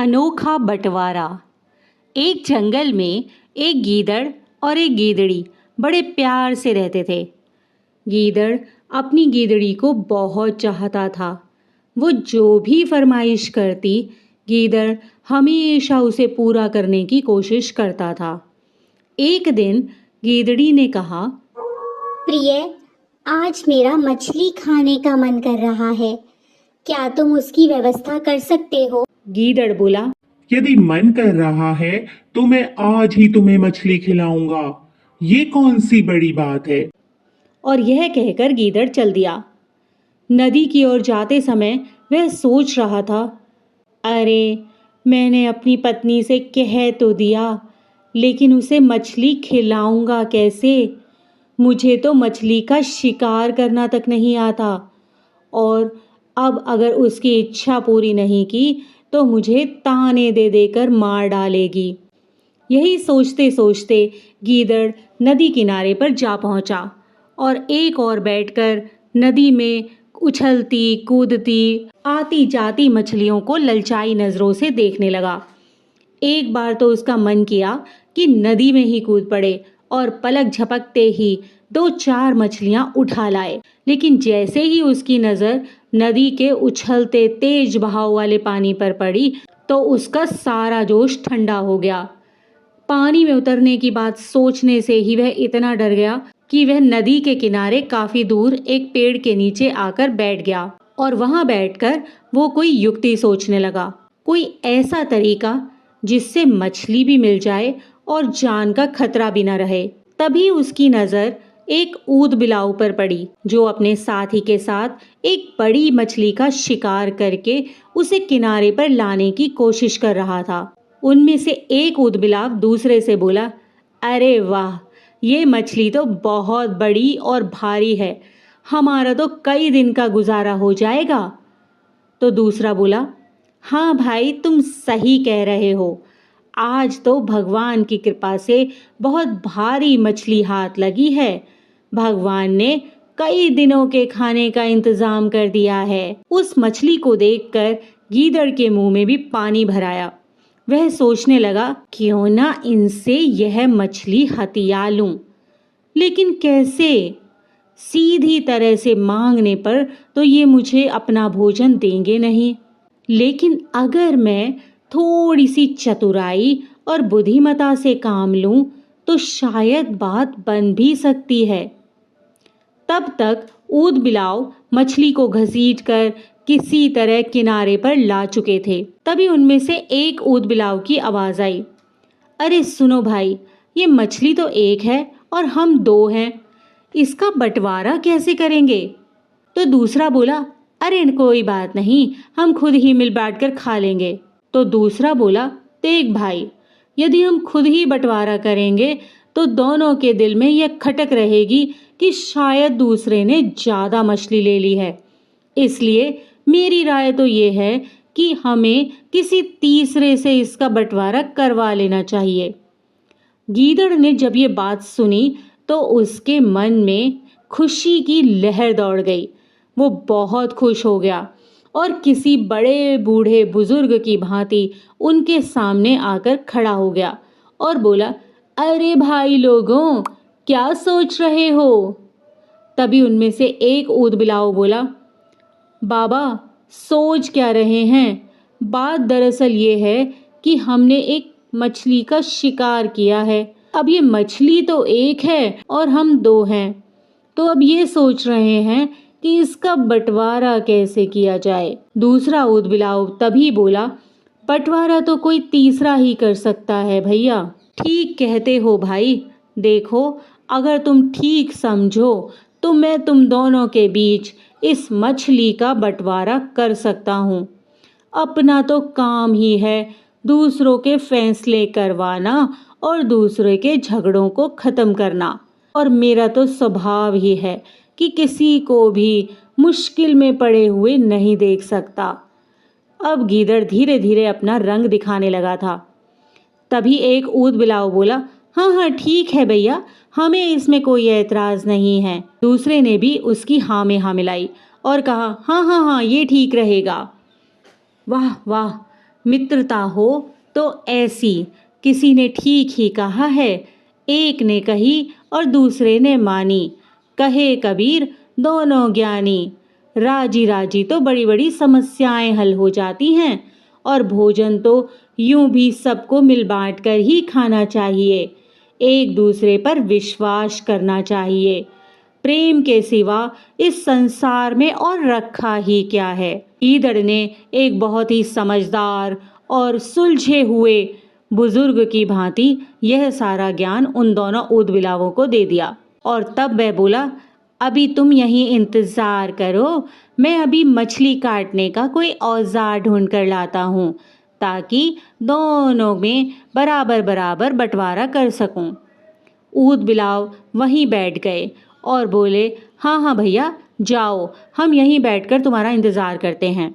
अनोखा बंटवारा। एक जंगल में एक गीदड़ और एक गीदड़ी बड़े प्यार से रहते थे। गीदड़ अपनी गीदड़ी को बहुत चाहता था। वो जो भी फरमाइश करती, गीदड़ हमेशा उसे पूरा करने की कोशिश करता था। एक दिन गीदड़ी ने कहा, प्रिय, आज मेरा मछली खाने का मन कर रहा है। क्या तुम उसकी व्यवस्था कर सकते हो? गीदड़ बोला, यदि मन कर रहा है तो मैं आज ही तुम्हें मछली खिलाऊंगा। ये कौन सी बड़ी बात है। और यह कहकर गीदड़ चल दिया। नदी की ओर जाते समय वह सोच रहा था, अरे, मैंने अपनी पत्नी से कह तो दिया, लेकिन उसे मछली खिलाऊंगा कैसे? मुझे तो मछली का शिकार करना तक नहीं आता, और अब अगर उसकी इच्छा पूरी नहीं की तो मुझे ताने दे देकर मार डालेगी। यही सोचते सोचते गीदड़ नदी किनारे पर जा पहुंचा और एक और बैठकर नदी में उछलती कूदती आती जाती मछलियों को ललचाई नजरों से देखने लगा। एक बार तो उसका मन किया कि नदी में ही कूद पड़े और पलक झपकते ही 2-4 मछलियां उठा लाए, लेकिन जैसे ही उसकी नजर नदी के उछलते तेज बहाव वाले पानी पर पड़ी तो उसका सारा जोश ठंडा हो गया। पानी में उतरने की बात सोचने से ही वह इतना डर गया कि वह नदी के किनारे काफी दूर एक पेड़ के नीचे आकर बैठ गया और वहां बैठकर वो कोई युक्ति सोचने लगा, कोई ऐसा तरीका जिससे मछली भी मिल जाए और जान का खतरा भी न रहे। तभी उसकी नजर एक ऊद बिलाव पर पड़ी, जो अपने साथी के साथ एक बड़ी मछली का शिकार करके उसे किनारे पर लाने की कोशिश कर रहा था। उनमें से एक ऊद बिलाव दूसरे से बोला, अरे वाह, ये मछली तो बहुत बड़ी और भारी है, हमारा तो कई दिन का गुजारा हो जाएगा। तो दूसरा बोला, हाँ भाई, तुम सही कह रहे हो, आज तो भगवान की कृपा से बहुत भारी मछली हाथ लगी है। भगवान ने कई दिनों के खाने का इंतजाम कर दिया है। उस मछली को देखकर गीदड़ के मुंह में भी पानी भर आया। वह सोचने लगा, क्यों ना इनसे यह मछली हथिया लूं, लेकिन कैसे? सीधी तरह से मांगने पर तो ये मुझे अपना भोजन देंगे नहीं, लेकिन अगर मैं थोड़ी सी चतुराई और बुद्धिमता से काम लूं तो शायद बात बन भी सकती है। तब तक ऊद बिलाव मछली को घसीटकर किसी तरह किनारे पर ला चुके थे। तभी उनमें से एक ऊद बिलाव की आवाज आई, अरे सुनो भाई, ये मछली तो एक है और हम 2 हैं, इसका बंटवारा कैसे करेंगे? तो दूसरा बोला, अरे कोई बात नहीं, हम खुद ही मिल बांट कर खा लेंगे। तो दूसरा बोला, देख भाई, यदि हम खुद ही बंटवारा करेंगे तो दोनों के दिल में यह खटक रहेगी कि शायद दूसरे ने ज्यादा मछली ले ली है। इसलिए मेरी राय तो ये है कि हमें किसी तीसरे से इसका बंटवारा करवा लेना चाहिए। गीदड़ ने जब ये बात सुनी तो उसके मन में खुशी की लहर दौड़ गई। वो बहुत खुश हो गया और किसी बड़े बूढ़े बुजुर्ग की भांति उनके सामने आकर खड़ा हो गया और बोला, अरे भाई लोगों, क्या सोच रहे हो? तभी उनमें से एक ऊद बिलाव बोला, बाबा, सोच क्या रहे हैं? बात दरअसल ये है कि हमने एक मछली का शिकार किया है। अब ये मछली तो एक है और हम 2 हैं, तो अब ये सोच रहे हैं कि इसका बंटवारा कैसे किया जाए। दूसरा ऊद बिलाव तभी बोला, बंटवारा तो कोई तीसरा ही कर सकता है भैया। ठीक कहते हो भाई, देखो, अगर तुम ठीक समझो तो मैं तुम दोनों के बीच इस मछली का बंटवारा कर सकता हूँ। अपना तो काम ही है दूसरों के फैसले करवाना और दूसरे के झगड़ों को खत्म करना, और मेरा तो स्वभाव ही है कि किसी को भी मुश्किल में पड़े हुए नहीं देख सकता। अब गीदड़ धीरे धीरे अपना रंग दिखाने लगा था। तभी एक ऊद बिलाव बोला, हाँ हाँ ठीक है भैया, हमें इसमें कोई ऐतराज नहीं है। दूसरे ने भी उसकी हाँ में हाँ मिलाई और कहा, हाँ हाँ हाँ, ये ठीक रहेगा। वाह वाह, मित्रता हो तो ऐसी, किसी ने ठीक ही कहा है, एक ने कही और दूसरे ने मानी, कहे कबीर दोनों ज्ञानी। राजी राजी तो बड़ी बड़ी समस्याएं हल हो जाती हैं, और भोजन तो यूं भी सबको मिल बांट कर ही खाना चाहिए। एक दूसरे पर विश्वास करना चाहिए। प्रेम के सिवा इस संसार में और रखा ही क्या है। गीदड़ ने एक बहुत ही समझदार और सुलझे हुए बुजुर्ग की भांति यह सारा ज्ञान उन दोनों ऊदबिलावों को दे दिया, और तब वह बोला, अभी तुम यहीं इंतजार करो, मैं अभी मछली काटने का कोई औजार ढूंढ कर लाता हूँ, ताकि दोनों में बराबर बराबर बंटवारा कर सकूं। ऊदबिलाव वहीं बैठ गए और बोले, हाँ हाँ भैया जाओ, हम यहीं बैठकर तुम्हारा इंतजार करते हैं।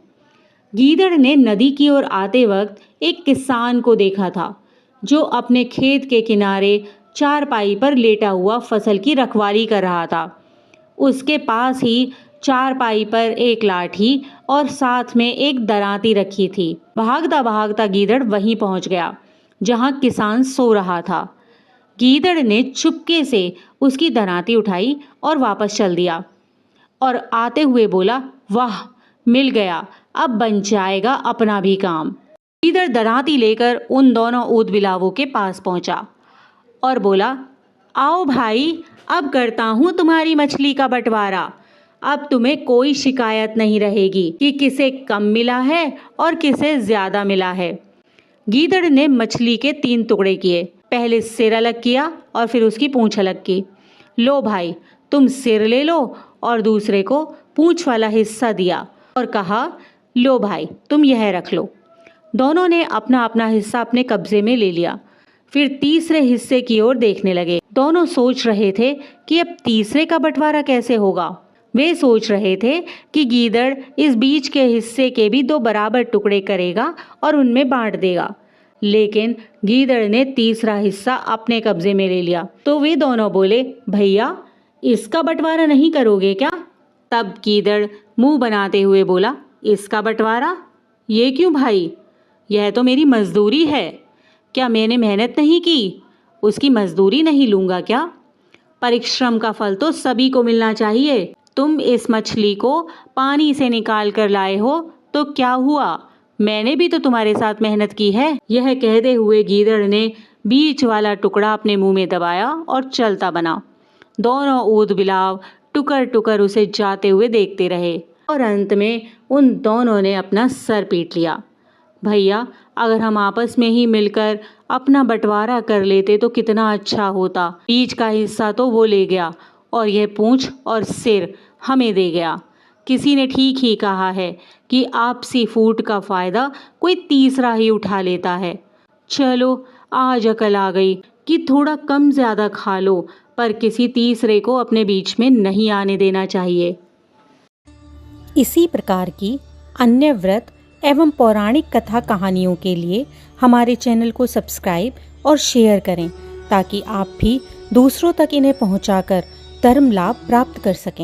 गीदड़ ने नदी की ओर आते वक्त एक किसान को देखा था, जो अपने खेत के किनारे चारपाई पर लेटा हुआ फसल की रखवाली कर रहा था। उसके पास ही चारपाई पर एक लाठी और साथ में एक दरांती रखी थी। भागता भागता गीदड़ वहीं पहुंच गया जहां किसान सो रहा था। गीदड़ ने चुपके से उसकी दरांती उठाई और वापस चल दिया, और आते हुए बोला, वाह मिल गया, अब बन जाएगा अपना भी काम। गीदड़ दरांती लेकर उन दोनों ऊदबिलावों के पास पहुंचा और बोला, आओ भाई, अब करता हूँ तुम्हारी मछली का बंटवारा। अब तुम्हें कोई शिकायत नहीं रहेगी कि किसे कम मिला है और किसे ज्यादा मिला है। गीदड़ ने मछली के 3 टुकड़े किए, पहले सिर अलग किया और फिर उसकी पूंछ अलग की। लो भाई, तुम सिर ले लो, और दूसरे को पूंछ वाला हिस्सा दिया और कहा, लो भाई तुम यह रख लो। दोनों ने अपना अपना हिस्सा अपने कब्जे में ले लिया। फिर तीसरे हिस्से की ओर देखने लगे। दोनों सोच रहे थे कि अब तीसरे का बंटवारा कैसे होगा। वे सोच रहे थे कि गीदड़ इस बीच के हिस्से के भी 2 बराबर टुकड़े करेगा और उनमें बांट देगा, लेकिन गीदड़ ने तीसरा हिस्सा अपने कब्जे में ले लिया। तो वे दोनों बोले, भैया इसका बंटवारा नहीं करोगे क्या? तब गीदड़ मुंह बनाते हुए बोला, इसका बंटवारा? ये क्यों भाई? यह तो मेरी मजदूरी है। क्या मैंने मेहनत नहीं की? उसकी मजदूरी नहीं लूँगा क्या? परिश्रम का फल तो सभी को मिलना चाहिए। तुम इस मछली को पानी से निकाल कर लाए हो तो क्या हुआ, मैंने भी तो तुम्हारे साथ मेहनत की है। यह कहते हुए गीदड़ ने बीच वाला टुकड़ा अपने मुंह में दबाया और चलता बना। दोनों ऊदबिलाव टुकर टुकर उसे जाते हुए देखते रहे, और अंत में उन दोनों ने अपना सर पीट लिया। भैया, अगर हम आपस में ही मिलकर अपना बंटवारा कर लेते तो कितना अच्छा होता। बीच का हिस्सा तो वो ले गया और यह पूंछ और सिर हमें दे गया। किसी ने ठीक ही कहा है कि आपसी फूट का फायदा कोई तीसरा ही उठा लेता है। चलो, आज अकल आ गई कि थोड़ा कम ज्यादा खा लो, पर किसी तीसरे को अपने बीच में नहीं आने देना चाहिए। इसी प्रकार की अन्य व्रत एवं पौराणिक कथा कहानियों के लिए हमारे चैनल को सब्सक्राइब और शेयर करें, ताकि आप भी दूसरों तक इन्हें पहुंचाकर धर्म लाभ प्राप्त कर सकें।